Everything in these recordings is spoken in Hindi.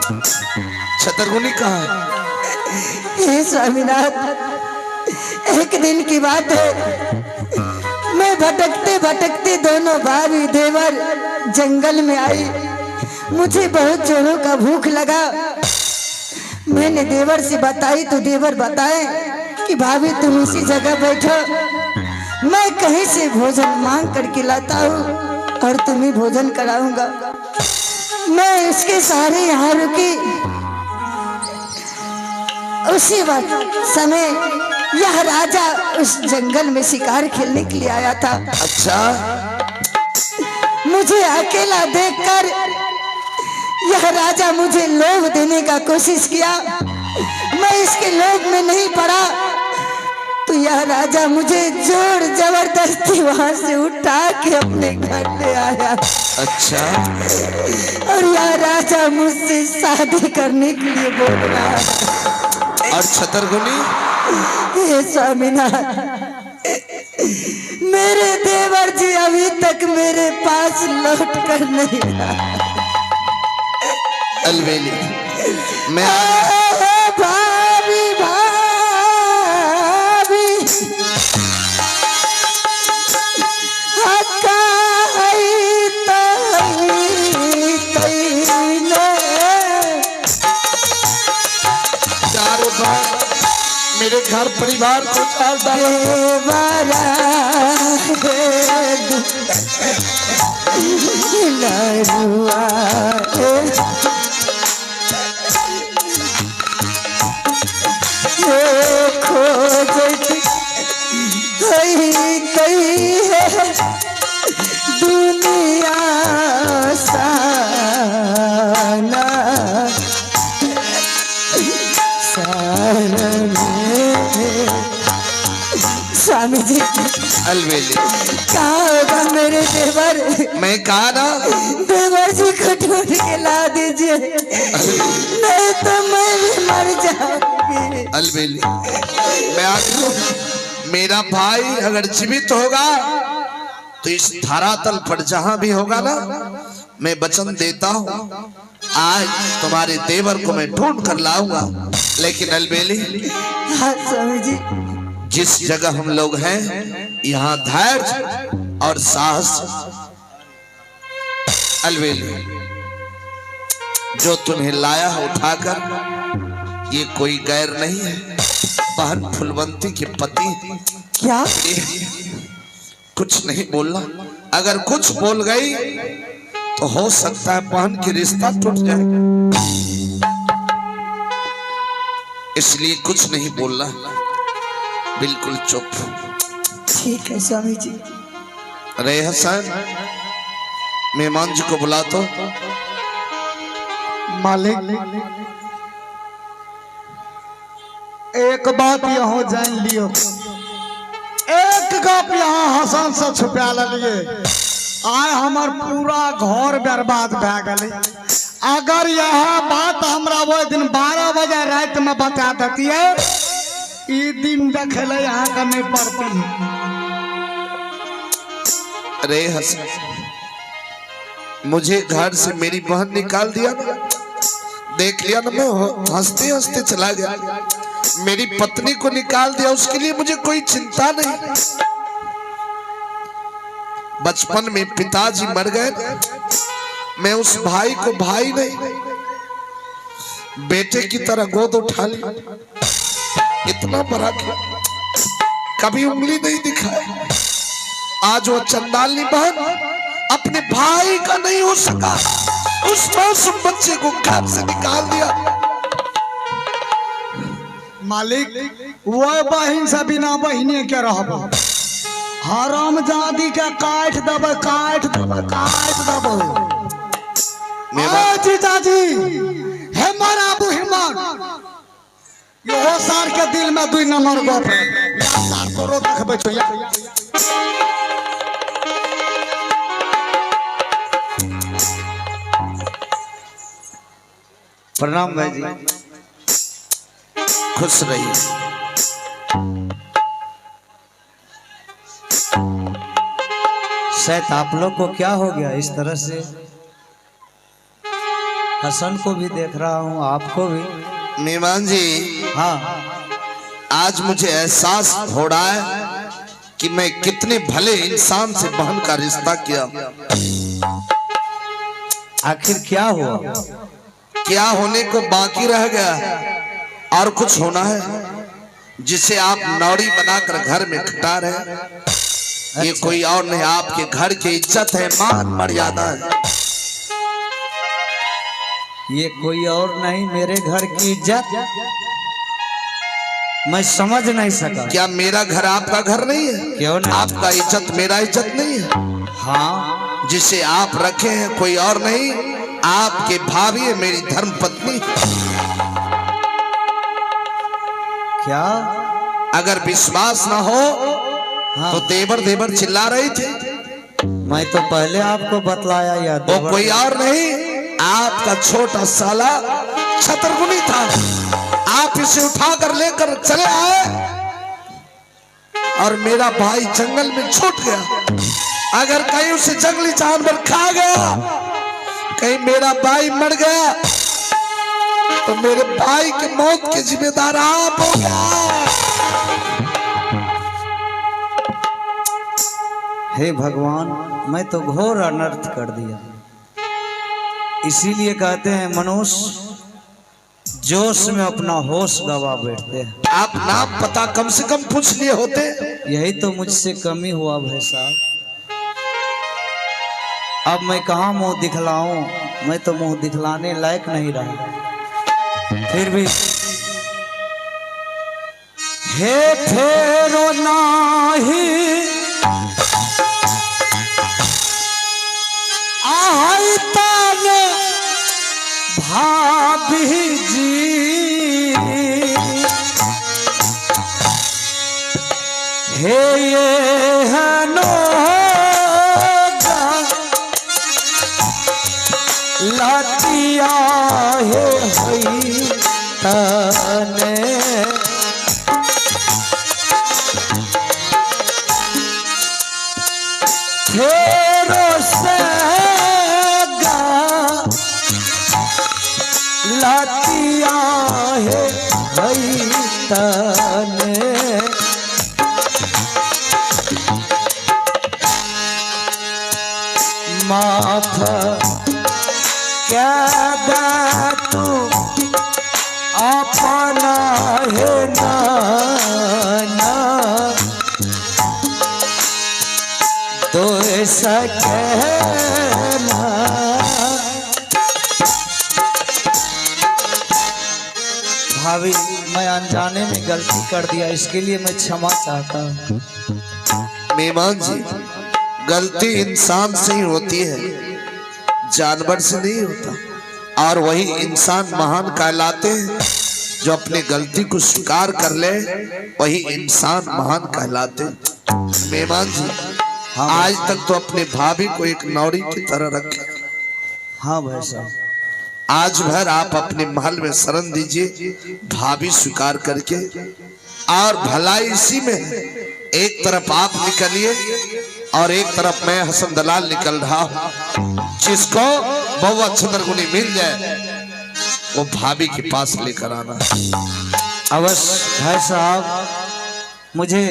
छतरगुनी कहाँ है? हे स्वामीनाथ, एक दिन की बात है, मैं भटकते भटकते दोनों भाई देवर जंगल में आई। मुझे बहुत जोरों का भूख लगा। मैंने देवर से बताई तो देवर बताए कि भाभी तुम इसी जगह बैठो, मैं कहीं से भोजन मांग करके लाता हूँ और तुम्हें भोजन कराऊंगा। मैं इसके सारे यहाँ रुकी। उसी वक्त समय यह राजा उस जंगल में शिकार खेलने के लिए आया था। अच्छा, मुझे अकेला देखकर यह राजा मुझे लोभ देने का कोशिश किया। मैं इसके लोभ में नहीं पड़ा तो यह राजा मुझे जोर जबरदस्ती वहां से उठा के अपने घर ले आया। अच्छा, और यह राजा मुझसे शादी करने के लिए बोल रहा है। और छतरगुनी? हे स्वामीनाथ, मेरे देवर जी अभी तक मेरे पास लौट कर नहीं आए। अलबेली, मैं भाभी भाभी हक्का चारों बार मेरे घर परिवार को चार दुनिया साना स्वामी जी, अलबेली कहाँ होगा मेरे देवर? मैं कहा ना, देवर जी को ढूंढ के ला दीजिए, नहीं तो मैं भी मर जाऊंगी। अलबेली, मैं आखिर मेरा भाई अगर जीवित होगा तो इस धरातल पर जहां भी होगा ना, मैं वचन देता हूं आज तुम्हारे देवर को मैं ढूंढ कर लाऊंगा। लेकिन अलबेली, हाँ स्वामी जी, जिस जगह हम लोग हैं यहाँ धैर्य और साहस। अलबेली, जो तुम्हें लाया है उठाकर, ये कोई गैर नहीं है, बहन फुलवंती के पति। क्या? कुछ नहीं बोलना, अगर कुछ बोल गई तो हो सकता है बहन की रिश्ता टूट जाए, इसलिए कुछ नहीं बोलना, बिल्कुल चुप। ठीक है स्वामी जी। रे हसन, मेहमान जी को बुला तो। मालिक, एक बात यहाँ जान लियो, एक गप यहाँ हसन से छुपा लिए, आय हमार पूरा घर बर्बाद भै गए। अगर यह बात हमरा वो दिन 12 बजे रात में बता देती है, ये दिन देखे यहाँ का नहीं पड़ती। अरे हसन, मुझे घर से मेरी बहन निकाल दिया ना, देख लिया ना, मैं हंसते हंसते चला गया। मेरी पत्नी को निकाल दिया, उसके लिए मुझे कोई चिंता नहीं। बचपन में पिताजी मर गए, मैं उस भाई को भाई नहीं बेटे की तरह गोद उठा ली। इतना बड़ा कभी उंगली नहीं दिखाया। आज वो चंडालनी बहन अपने भाई का नहीं हो सका, उस मासूम बच्चे को घर से निकाल दिया। मालिक, वो बहन से बिना बहने के रहब, हराम जादी के काट दब, काट दब, काट दब। जीजाजी, हेमर आबू हेमर, यो सार के दिल में 2 नंबर गप है, या सार तोरो देखबे छो या। प्रणाम भाई जी। खुश रहिए। शायद आप लोग को क्या हो गया इस तरह से? हसन को भी देख रहा हूँ, आपको भी। मेहमान जी, हाँ, आज मुझे एहसास हो रहा है कि मैं कितने भले इंसान से बहन का रिश्ता किया। आखिर क्या हुआ? क्या होने को बाकी रह गया और कुछ होना है, जिसे आप नौड़ी बनाकर घर में खटा रहे। ये कोई और नहीं, आपके घर की इज्जत है, मान मर्यादा है। ये कोई और नहीं, मेरे घर की इज्जत। मैं समझ नहीं सका। क्या मेरा घर आपका घर नहीं है? क्यों नहीं? आपका इज्जत मेरा इज्जत नहीं है? हाँ, जिसे आप रखे हैं कोई और नहीं, आपके भाभी है, मेरी धर्म पत्नी। क्या? अगर विश्वास ना हो हाँ, तो देवर देवर चिल्ला रही थी। मैं तो पहले आपको बतलाया या वो कोई और नहीं, आपका छोटा साला छतरमुनि था। आप इसे उठाकर लेकर चले आए और मेरा भाई जंगल में छूट गया। अगर कहीं उसे जंगली जानवर खा गया, कहीं मेरा भाई मर गया, तो मेरे भाई की मौत के जिम्मेदार आप हो गया। हे भगवान, मैं तो घोर अनर्थ कर दिया। इसीलिए कहते हैं मनुष्य जोश में अपना होश गवा बैठते हैं। आप नाम पता कम से कम पूछ लिए होते। यही तो मुझसे कमी हुआ भाई साहब। अब मैं कहाँ मुंह दिखलाऊं? मैं तो मुंह दिखलाने लायक नहीं रहा। फिर भी हे फेरो नाही आई ताने भाभी जी, हे ये है नो लातिया हे हई तने, फेरो से लातिया है हई तने, माफ क्या दा तू अपना है ना तो सके ना। भाभी, मैं अनजाने में गलती कर दिया, इसके लिए मैं क्षमा चाहता हूँ। मेहमान जी, गलती इंसान से ही होती है, जानवर से नहीं होता। और वही इंसान महान कहलाते हैं जो अपनी गलती को स्वीकार कर ले, वही इंसान महान कहलाते हैं। मेहमान जी, हाँ आज तक तो अपने भाभी को एक नौरी की तरह रखे। हाँ भाई साहब, आज भर आप अपने महल में शरण दीजिए, भाभी स्वीकार करके। और भलाई इसी में है, एक तरफ आप निकलिए और एक तरफ मैं हसन दलाल निकल रहा हूँ। जिसको बहुआ छतरमुनि मिल जाए वो भाभी के पास लेकर आना। अवश्य भाई साहब, मुझे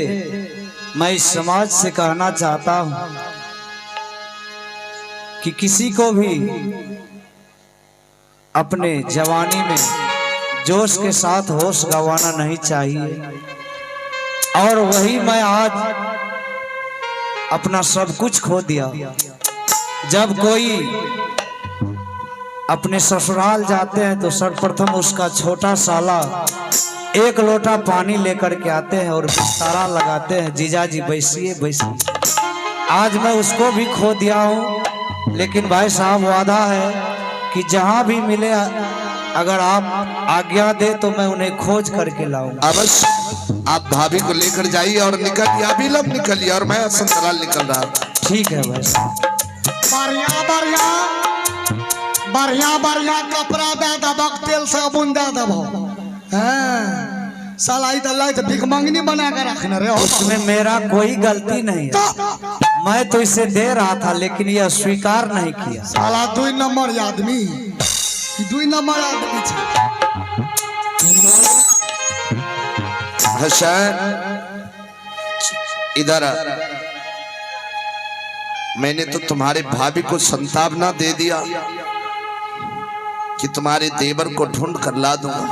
मैं इस समाज से कहना चाहता हूँ कि किसी को भी अपने जवानी में जोश के साथ होश गंवाना नहीं चाहिए। और वही मैं आज अपना सब कुछ खो दिया। जब कोई अपने ससुराल जाते हैं तो सर्वप्रथम उसका छोटा साला एक लोटा पानी लेकर के आते हैं और बिस्तारा लगाते हैं, जीजाजी बैसिए बैसिए। आज मैं उसको भी खो दिया हूँ, लेकिन भाई साहब वादा है कि जहाँ भी मिले अगर आप आज्ञा दे तो मैं उन्हें खोज करके लाऊंगा। अवश्य आप भाभी को लेकर जाइए और निकलिए, अभी लब निकलिए और मैं हसन दलाल निकल रहा हूँ। ठीक है भाई साहब। बढ़िया बढ़िया बढ़िया बढ़िया कपड़ा दे दबक, तेल साबुन दे दबो। साला इधर तो भिखमंगनी बना कर रखने रे। उसमें मेरा कोई गलती नहीं है, मैं तो इसे दे रहा था लेकिन यह स्वीकार नहीं किया। साला 2 नंबर आदमी। दुई नंबर आदमी छे। हसन इधर आ। मैंने तो तुम्हारे भाभी को संतावना दे दिया कि तुम्हारे देवर को ढूंढ कर ला दूंगा,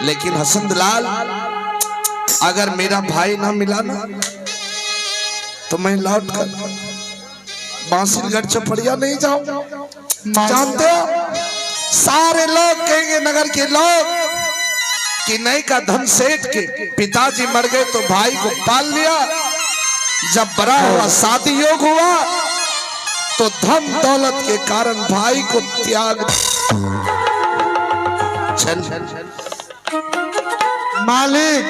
लेकिन हसन दलाल अगर मेरा भाई ना मिला ना तो मैं लौट कर बांसुरगढ़ चपड़िया नहीं जाऊंगा। जानते हो सारे लोग कहेंगे, नगर के लोग, कि नहीं का धन सेठ के पिताजी मर गए तो भाई को पाल लिया, जब बड़ा हुआ शादी योग हुआ तो धन दौलत के कारण भाई को त्याग। मालिक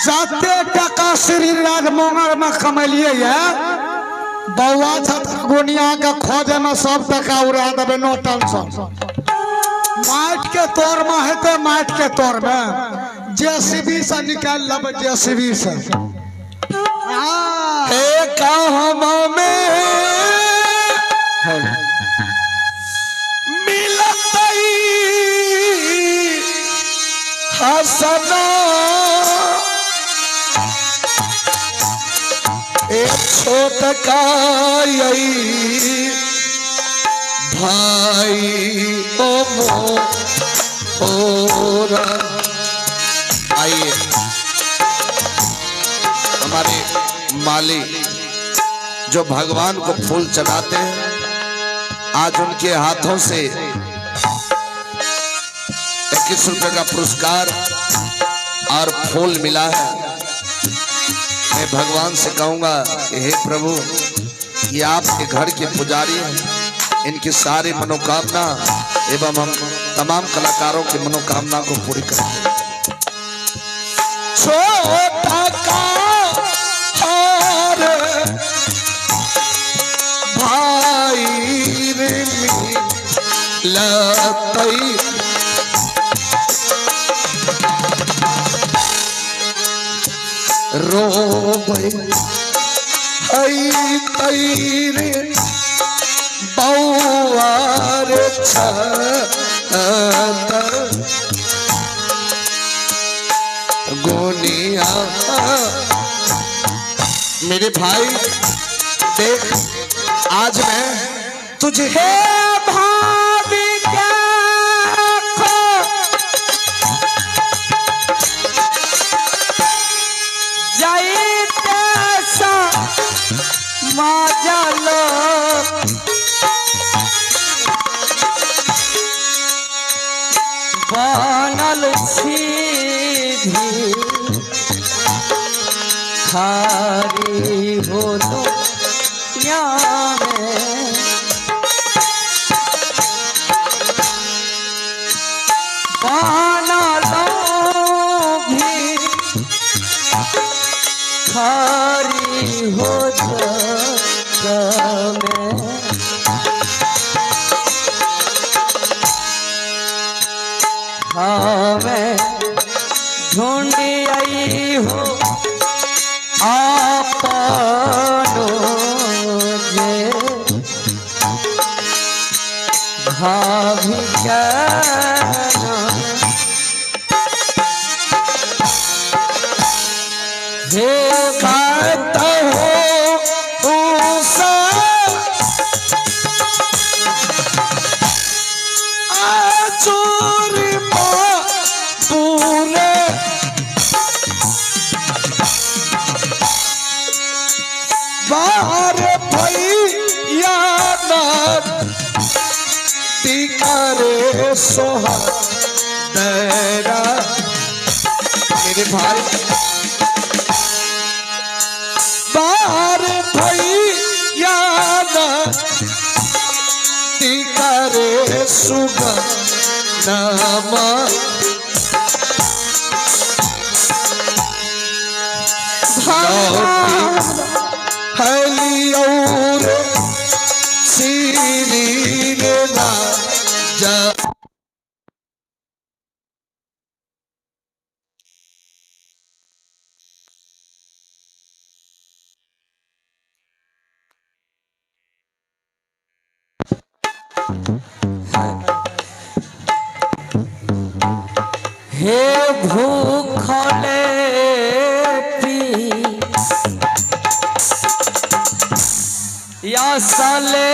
जाते टका श्री राजमोहर में कमलिए बउआ छुनिया के खोजे में सब टका उड़ा देवे, नो टेंशन। माट के तौर में है तो माट के तौर में जेसीबी से निकाल लब, जेसीबी से काम में मिलतई हसना एक छोट का भाई ओ मोरा। आइए हमारे माली जो भगवान को फूल चढ़ाते हैं, आज उनके हाथों से 21 रुपए का पुरस्कार और फूल मिला है। मैं भगवान से कहूंगा कि हे प्रभु, ये आपके घर के पुजारी हैं, इनकी सारी मनोकामना एवं हम तमाम कलाकारों की मनोकामना को पूरी करें। छोटा का भाई रे मिलतई रोबे हई तैरे बउआर गोनिया। मेरे भाई देख, आज मैं तुझे भाभी क्या माजलो बनल सीधी खारी होलो बनलो भी खारी हो हमें ढूंढी आई हो आपनो जे भाभी हे बात हो बाहर भैया करे सोहा तेरा। मेरे भाई बाहर भैया करे सुगा नामा हली और सीरी ना जा। हे भूखले या साले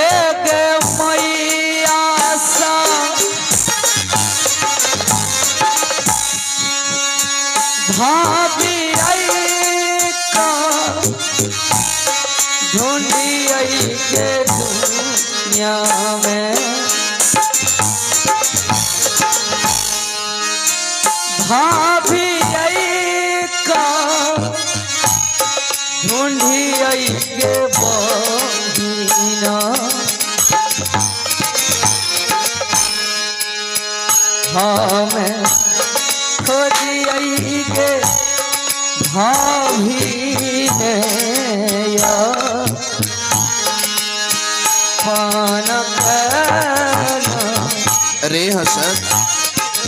के मैया सा भाभी आई का ढूंढी आई के दुनिया में भाभी आई का ढूंढी आई के बहिना हमें खोजी आई के भाभी ने या पान करना। अरे हसन,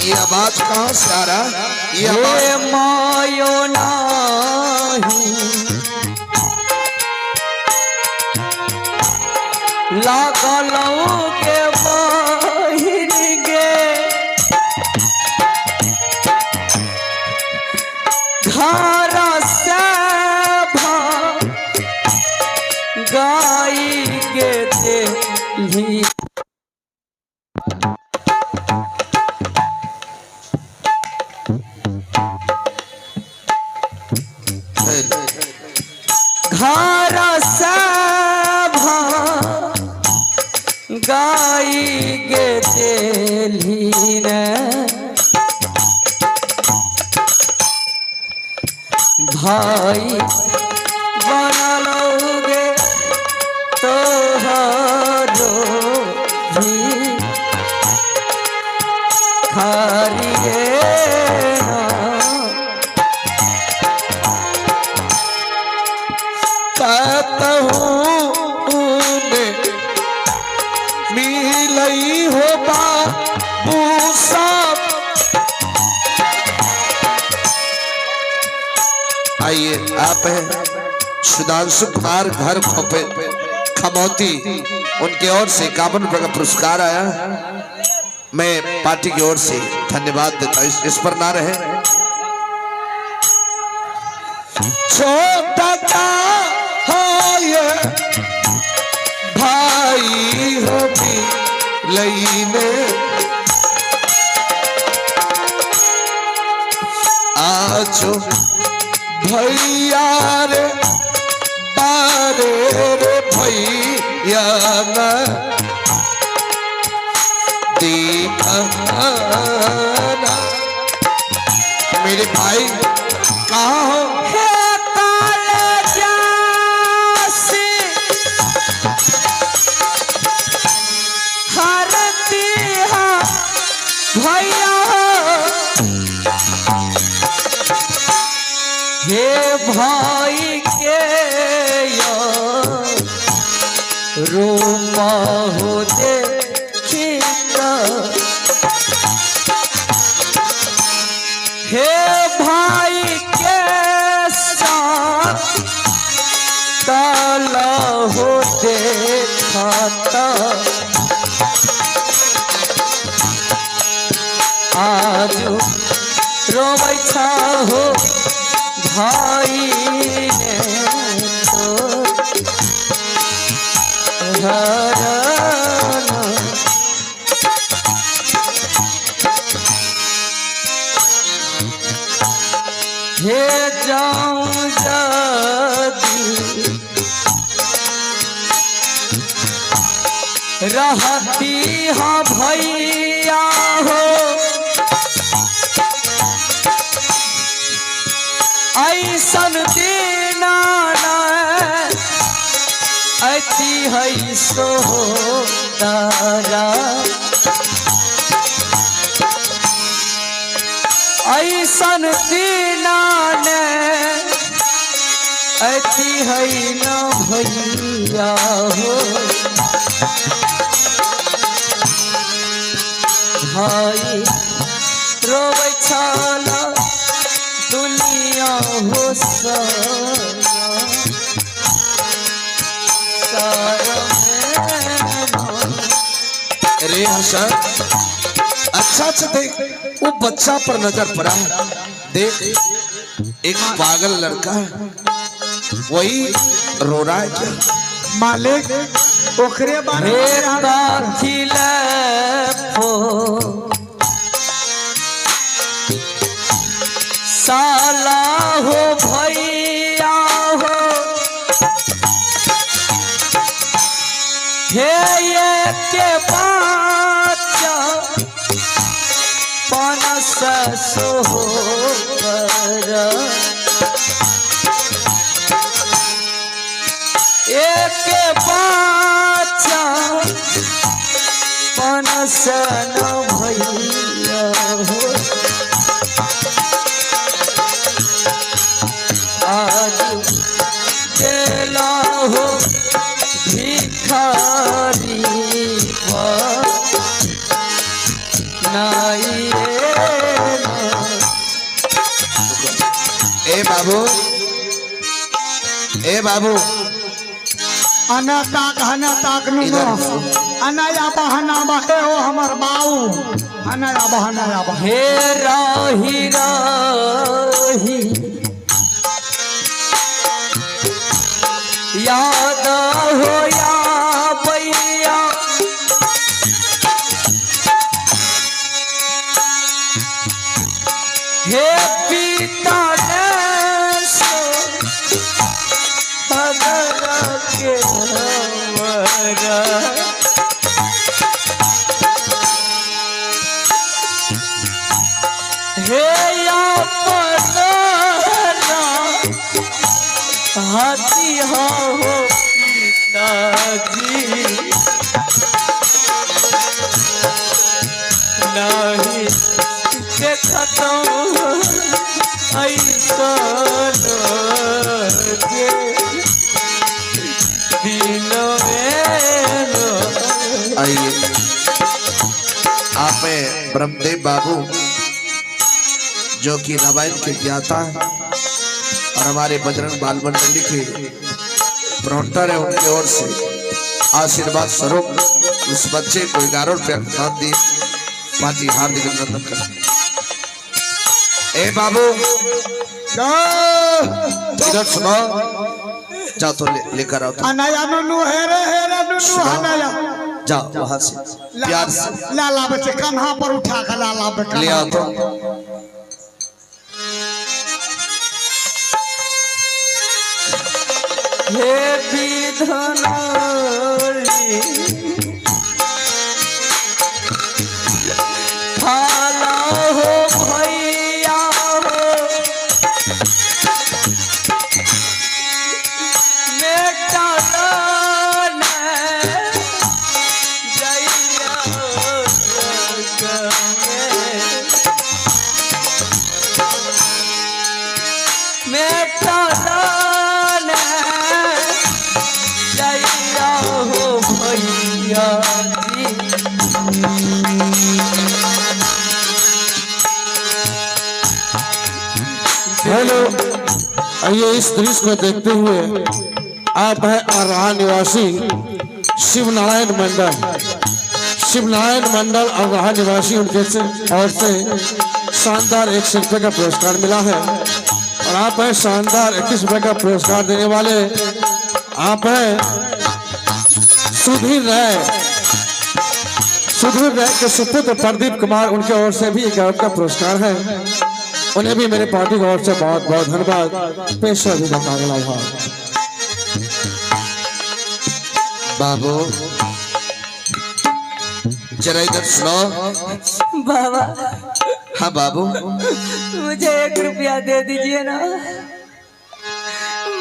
ये आवाज कहाँ से आ रहा है? ये आवाज मायो नाही लागलऊ के बहिर गे घर से गाई के देली घर से गाई के देली ने भाई बनलोगे तोहरो भी खारिए ना मिलई हो बाबू सब। आइए आप हैं सुधांशु कुमार घर खोपे खमौती, उनके ओर से 51 रुपये का पुरस्कार आया। मैं पार्टी की ओर से धन्यवाद देता हूँ, इस पर ना रहे। छोटा का ये भाई हो भी लईने आजो भैया रे बारे रे भैया न देखना। मेरे भाई कहाँ हो? भैया हे भाई के रूमा हो देखिएगा। हे भाई के साथ काला हो देखता आज रोबै हो भाई ने तो घराना। हे जाऊं जदी रहती हाँ भैया हो ऐसन दीना अति है सोदारा ऐसन दीना अति है न भैया हो भाई रोबै छाला दुनिया हो सारा अरे हसन, अच्छा सच देख, वो बच्चा पर नजर पड़ा है। देख, एक पागल लड़का है, वही रो रहा है क्या? मालिक ओकरे बारे में साला हो भैया हो हे ये के बच्चा पनस सो कर एक बच्चा पनस न भैया हो आज चला हो भिखारी ए बाबू, ए बाबू, अना ताक नुनो अनाया बहना बहे हो हमर बाऊ अनाया बहना या बहे हे राही राही याद हो या भैया हे पिता के हमारा हे अपना हाथी हो पिताजी नहीं देखत ऐसा आइए आप हैं ब्रह्मदेव बाबू, जो कि रामायण के ज्ञाता है और हमारे बजरंग बाल मंडली के प्रमोटर है। उनकी ओर से आशीर्वाद स्वरूप उस बच्चे को 11 रुपया दान दिए। पार्टी हार्दिक अभिनंदन कर। ए बाबू इधर सुनो, जाओ तो लेकर आओ। अनाया नुनु हेरे नुनु अनाया जाओ वहां से प्यार से लाला बच्चे कन्हा पर उठा कर लाला बच्चे ले आओ तो। हे विधनारी खाला हो भैया हो बेटा हेलो, आइए इस दृश्य को देखते हुए आप है अरहा निवासी शिव नारायण मंडल अरहा निवासी, उनके से और से शानदार 100 रुपये का पुरस्कार मिला है। और आप है शानदार 21 रुपये का पुरस्कार देने वाले आप है सुधीर राय के सुपुत्र प्रदीप कुमार, उनके ओर से भी 1 का पुरस्कार है। उन्हें भी मेरे पार्टी की ओर से बहुत बहुत धन्यवाद। पेशा भी बता बाबू, जरा इधर सुनो। बाबा, हाँ बाबू, मुझे 1 रुपया दे दीजिए ना,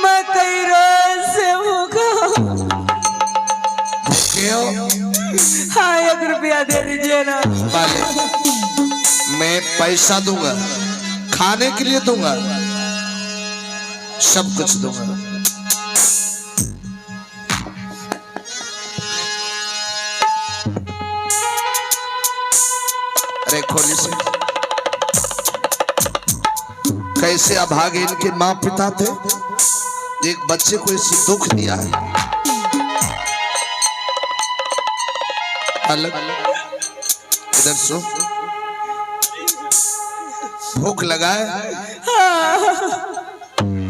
मैं कई रोज से भूखा हूँ। क्यों? हाँ 1 रुपया दे दीजिए ना। मैं पैसा दूंगा, खाने के लिए दूंगा, सब कुछ दूंगा। अरे खोली से, कैसे अभागे इनके माँ पिता थे, एक बच्चे को इस दुख दिया है। अलग इधर सो, भूख लगा है?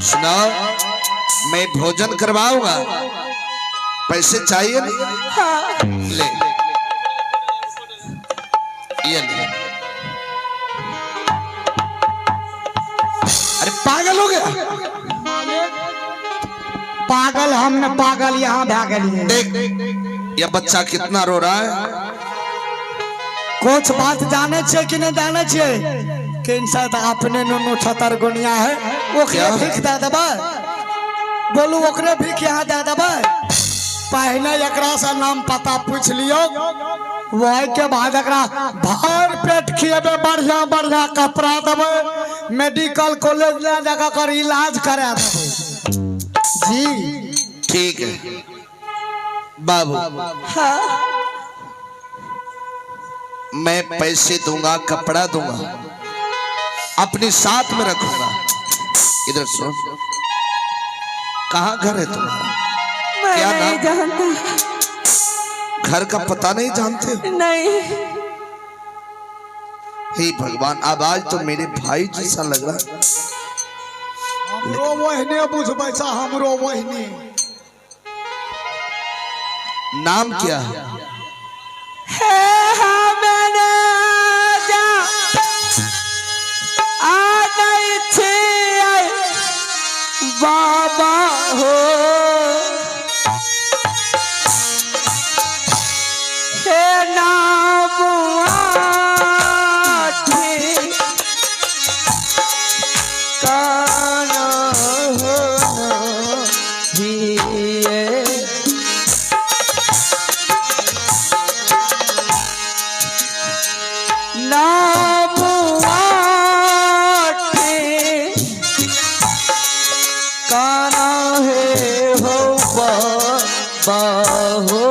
सुनाओ, मैं भोजन करवाऊंगा, पैसे चाहिए नहीं? ले, ये ले। अरे पागल हो गया? पागल हमने पागल यहाँ भागलिए। देख ये बच्चा कितना रो रहा है। कुछ बात जाने छे कि नहीं जाने छे कि इंसान अपने नुनू छतर गुनिया है ओकरे भीख दे देबे। बोलू ओकरे भीख यहाँ दे देबे। पहले एकरा से नाम पता पूछ लियो, वही के बाद एकरा भर पेट खिएबे, बढ़िया बढ़िया कपड़ा देबे, मेडिकल कॉलेज ले जाकर कर इलाज करा देबे। जी ठीक है बाबू, मैं पैसे दूंगा, कपड़ा दूंगा, अपने साथ में रखूंगा। इधर सुन, कहाँ घर है तुम्हारा? मैं क्या नहीं नाम? जानता। घर का पता नहीं जानते हो? नहीं। हे भगवान, आवाज तो मेरे भाई जैसा लग रहा है। हमरो वहने बुझबै सा, हमरो वहने। नाम क्या है? बाबा हो हे नाम काना हो दिए नाम काना है हो बाबा हो।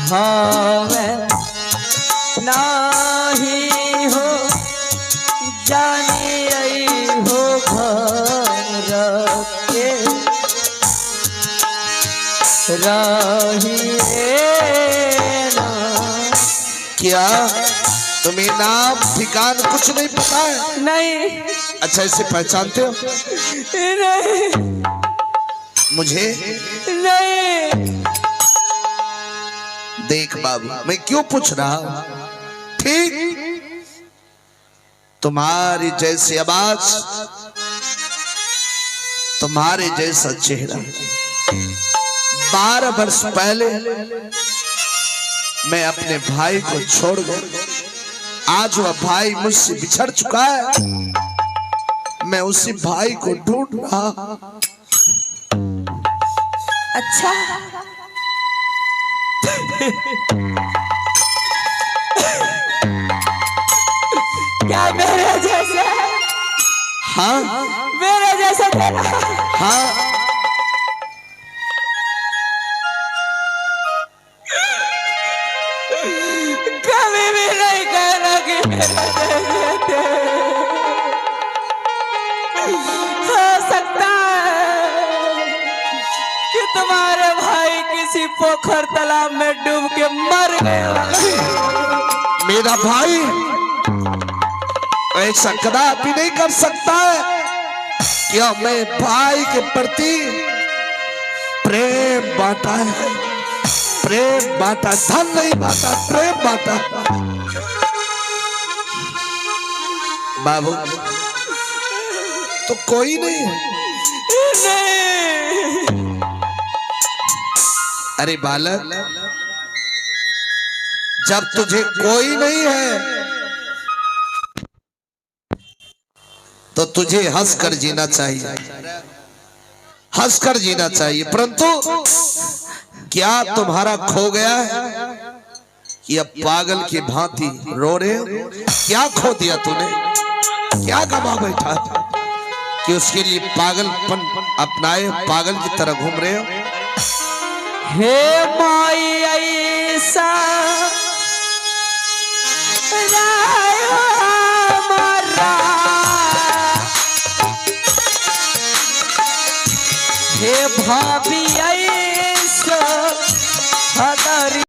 हाँ मैं नाही हो जाने आई हो घर के रहिए ना। क्या तुम्हें नाम ठिकान कुछ नहीं पता है? नहीं। अच्छा इसे पहचानते हो? नहीं। मुझे नहीं। देख बाबू, मैं क्यों पूछ रहा हूं? ठीक तुम्हारी जैसी आवाज, तुम्हारे जैसा चेहरा, 12 वर्ष पहले मैं अपने भाई को छोड़ गया। आज वह भाई मुझसे बिछड़ चुका है, मैं उसी भाई को ढूंढ रहा। अच्छा क्या मेरे जैसे? हाँ मेरे जैसा तेरा? हाँ कभी भी नहीं कहना कि मेरे जैसे थे। हो सकता है कि तुम्हारे भाई किसी पोखर तालाब में डूब के मर गया। मेरा भाई ऐसा कदापि नहीं कर सकता है। क्या मैं भाई के प्रति प्रेम बांटा है, प्रेम बांटा, धन नहीं बांटा, प्रेम बांटा। बाबू तो कोई नहीं है? नहीं। अरे बालक, जब तुझे कोई नहीं है तो तुझे हंसकर जीना चाहिए, हंसकर जीना चाहिए। परंतु क्या तुम्हारा खो गया है? ये पागल की भांति रो रहे हो? क्या खो दिया तूने? क्या गवा बैठा कि उसके लिए पागलपन अपनाए, पागल की तरह घूम रहे हो? हे माई ऐसा हे भाई